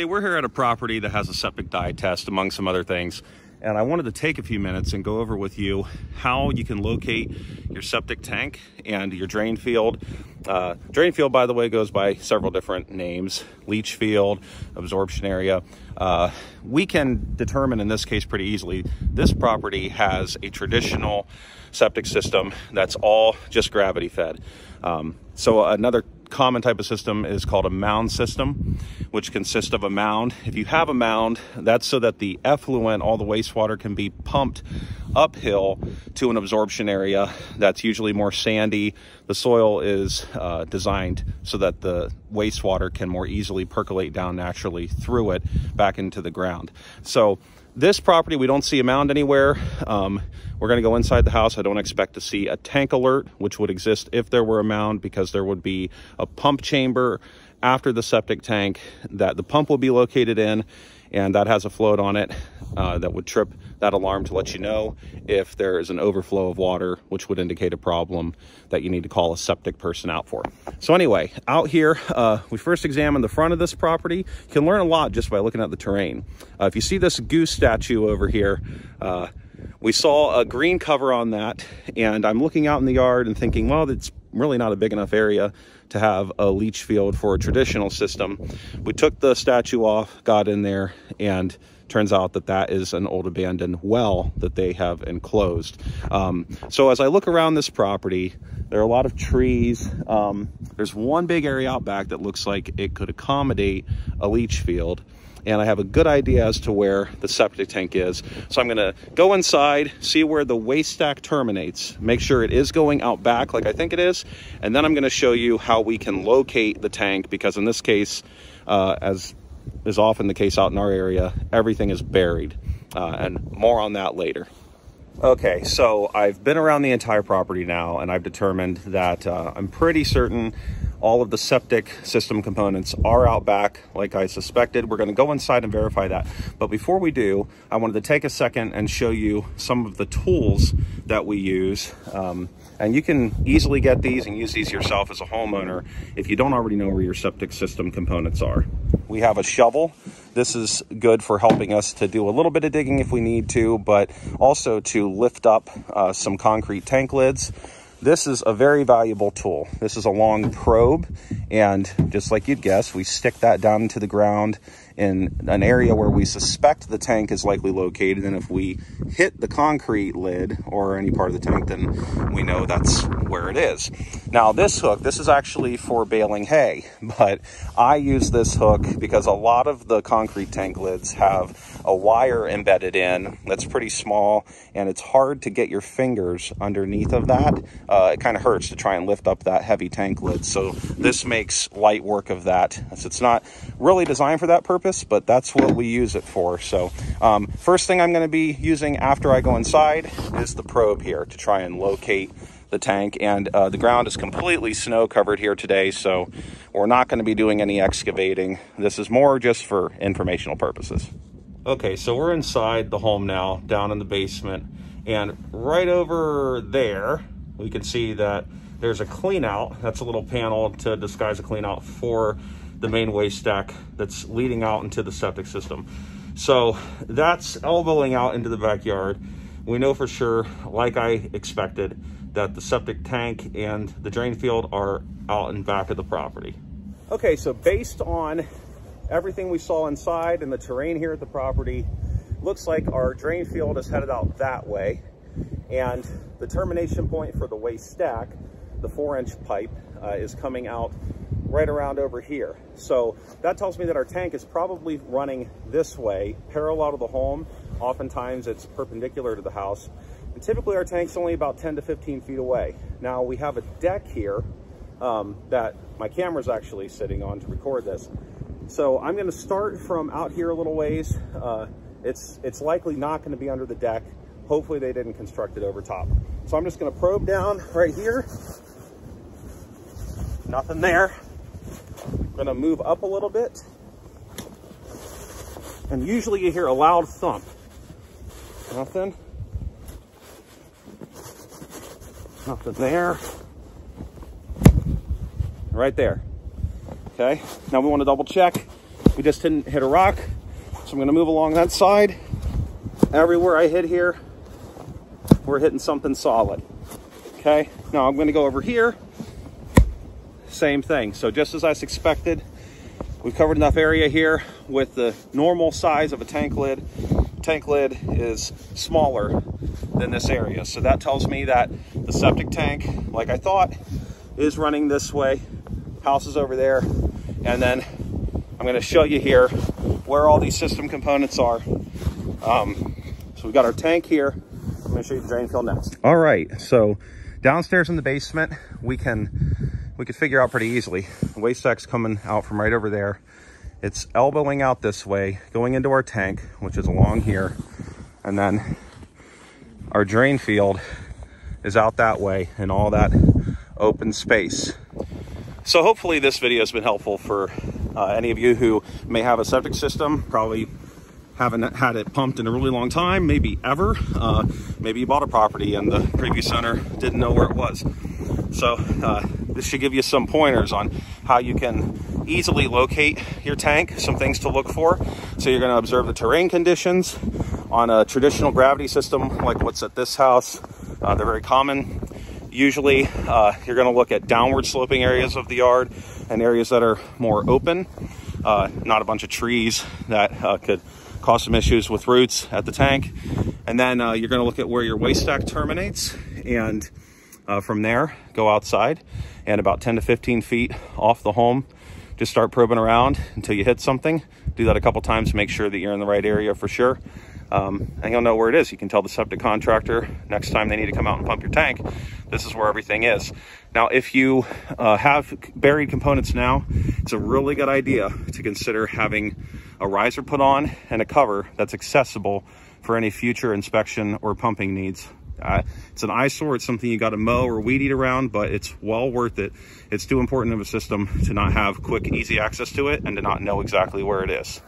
Okay, we're here at a property that has a septic dye test, among some other things. And I wanted to take a few minutes and go over with you how you can locate your septic tank and your drain field. Drain field, by the way, goes by several different names: leach field, absorption area. We can determine in this case pretty easily. This property has a traditional septic system that's all just gravity fed. So another common type of system is called a mound system, which consists of a mound. If you have a mound, that's so that the effluent, all the wastewater, can be pumped uphill to an absorption area that's usually more sandy. The soil is designed so that the wastewater can more easily percolate down naturally through it back into the ground. So this property, we don't see a mound anywhere. We're going to go inside the house. I don't expect to see a tank alert, which would exist if there were a mound, because there would be a pump chamber after the septic tank that the pump will be located in, and that has a float on it that would trip that alarm to let you know if there is an overflow of water, which would indicate a problem that you need to call a septic person out for. So anyway, out here, we first examined the front of this property. You can learn a lot just by looking at the terrain. If you see this goose statue over here, we saw a green cover on that, and I'm looking out in the yard and thinking, well, it's really not a big enough area to have a leach field for a traditional system. We took the statue off, got in there, and turns out that that is an old abandoned well that they have enclosed. So as I look around this property, there are a lot of trees. There's one big area out back that looks like it could accommodate a leach field, and I have a good idea as to where the septic tank is. So I'm gonna go inside, see where the waste stack terminates, make sure it is going out back like I think it is, and then I'm gonna show you how we can locate the tank, because in this case, as is often the case out in our area, everything is buried, and more on that later. Okay, so I've been around the entire property now, and I've determined that I'm pretty certain all of the septic system components are out back like I suspected. We're going to go inside and verify that. But before we do, I wanted to take a second and show you some of the tools that we use. And you can easily get these and use these yourself as a homeowner if you don't already know where your septic system components are. We have a shovel. This is good for helping us to do a little bit of digging if we need to, but also to lift up some concrete tank lids. This is a very valuable tool. This is a long probe, and just like you'd guess, we stick that down into the ground in an area where we suspect the tank is likely located, and if we hit the concrete lid or any part of the tank, then we know that's where it is. Now this hook, this is actually for baling hay, but I use this hook because a lot of the concrete tank lids have a wire embedded in that's pretty small, and it's hard to get your fingers underneath of that. It kind of hurts to try and lift up that heavy tank lid, so this makes light work of that. So it's not really designed for that purpose, but that's what we use it for. So first thing I'm going to be using after I go inside is the probe here to try and locate the tank. And the ground is completely snow covered here today, so we're not going to be doing any excavating. This is more just for informational purposes. Okay, so we're inside the home now, down in the basement, and right over there we can see that there's a clean out. That's a little panel to disguise a clean out for the main waste stack that's leading out into the septic system. So that's elbowing out into the backyard. We know for sure, like I expected, that the septic tank and the drain field are out in back of the property. Okay, so based on everything we saw inside and the terrain here at the property, looks like our drain field is headed out that way, and the termination point for the waste stack, the 4-inch pipe, is coming out right around over here. So that tells me that our tank is probably running this way, parallel to the home. Oftentimes it's perpendicular to the house, and typically our tank's only about 10 to 15 feet away. Now we have a deck here that my camera's actually sitting on to record this. So I'm going to start from out here a little ways. It's likely not going to be under the deck. Hopefully they didn't construct it over top. So I'm just going to probe down right here. Nothing there. I'm going to move up a little bit. And usually you hear a loud thump. Nothing. Nothing there. Right there. Okay, now we want to double check we just didn't hit a rock. So I'm gonna move along that side. Everywhere I hit here, we're hitting something solid. Okay, now I'm gonna go over here. Same thing. So just as I expected, we've covered enough area here with the normal size of a tank lid. Tank lid is smaller than this area. So that tells me that the septic tank, like I thought, is running this way. House is over there. And then I'm gonna show you here where all these system components are. So we've got our tank here. I'm gonna show you the drain field next. All right, so downstairs in the basement, we could figure out pretty easily. The waste stack's coming out from right over there. It's elbowing out this way, going into our tank, which is along here. And then our drain field is out that way in all that open space. So hopefully this video has been helpful for any of you who may have a septic system, probably haven't had it pumped in a really long time, maybe ever. Maybe you bought a property and the previous owner didn't know where it was. So this should give you some pointers on how you can easily locate your tank, some things to look for. So you're gonna observe the terrain conditions on a traditional gravity system like what's at this house. They're very common. Usually you're gonna look at downward sloping areas of the yard and areas that are more open, not a bunch of trees that could cause some issues with roots at the tank. And then you're gonna look at where your waste stack terminates, and from there, go outside and about 10 to 15 feet off the home, just start probing around until you hit something. Do that a couple times to make sure that you're in the right area for sure. And you'll know where it is. You can tell the septic contractor next time they need to come out and pump your tank, this is where everything is. Now, if you have buried components now, it's a really good idea to consider having a riser put on and a cover that's accessible for any future inspection or pumping needs. It's an eyesore. It's something you got to mow or weed eat around, but it's well worth it. It's too important of a system to not have quick, easy access to it and to not know exactly where it is.